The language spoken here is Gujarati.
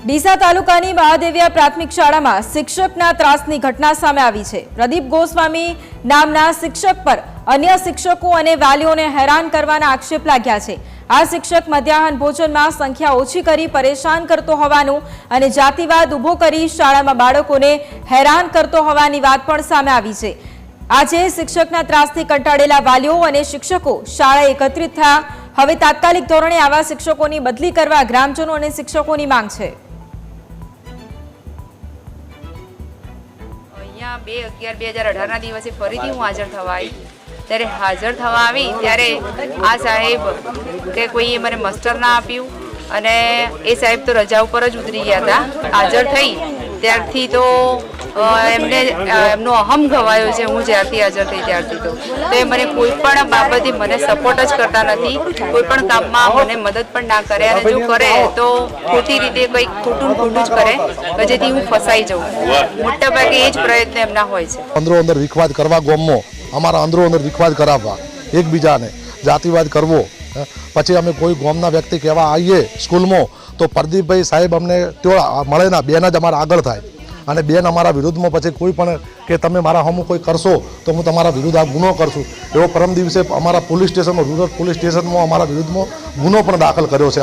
ડીસા તાલુકાની મહાદેવિયા પ્રાથમિક શાળામાં શિક્ષકના ત્રાસની ઘટના સામે આવી છે। પ્રદીપ ગોસ્વામી નામના શિક્ષક પર અન્ય શિક્ષકો અને વાલીઓને હેરાન કરવાના આક્ષેપ લાગ્યા છે। આ શિક્ષક મધ્યાહન ભોજનમાં સંખ્યા ઓછી કરી પરેશાન કરતો હોવાનું અને જાતિવાદ ઊભો કરી શાળામાં બાળકોને હેરાન કરતો હોવાની વાત પણ સામે આવી છે। આજે શિક્ષકના ત્રાસથી કંટાળેલા વાલીઓ અને શિક્ષકો શાળાએ એકત્રિત થયા। હવે તાત્કાલિક ધોરણે આવા શિક્ષકોની બદલી કરવા ગ્રામજનો અને શિક્ષકોની માંગ છે। 2/11/2018 ના દિવસે ફરીથી હું હાજર થવા આવી ત્યારે હાજર થવા આવી ત્યારે આ સાહેબ કે કોઈએ મને માસ્ટર ના આપ્યું અને એ સાહેબ તો રજા ઉપર જ ઉતરી ગયા હતા। હાજર થઈ ત્યારથી તો એમનો અહમ ગવાયો છે। હું જ્યારથી હાજર થઈ ત્યારથી તો એ મને કોઈ પણ બાબતે મને સપોર્ટ જ કરતા નથી, કોઈ પણ કામમાં મને મદદ પણ ના કરે અને જો કરે તો ખોટી રીતે કંઈક ખોટું જ કરે કે જેથી હું ફસાઈ જાઉં। મોટાભાગે એ જ પ્રયત્ન એમના હોય છે। અંદરો અંદર વિખવાદ કરવા ગામમાં અમારા અંદરો અંદર વિખવાદ કરાવવા એકબીજાને જાતિવાદ કરવો। પછી અમે કોઈ ગામના વ્યક્તિ કહેવા આવીએ સ્કૂલમાં તો પ્રદીપભાઈ સાહેબ અમને તેઓ મળે ના, બેન જ અમારા આગળ થાય અને બેન અમારા વિરુદ્ધમાં પછી કોઈ પણ કે તમે મારા હમું કોઈ કરશો તો હું તમારા વિરુદ્ધ આ ગુનો કરશું એવો પરમ દિવસે અમારા પોલીસ સ્ટેશનમાં રૂરલ પોલીસ સ્ટેશનમાં અમારા વિરુદ્ધમાં ગુનો પણ દાખલ કર્યો છે।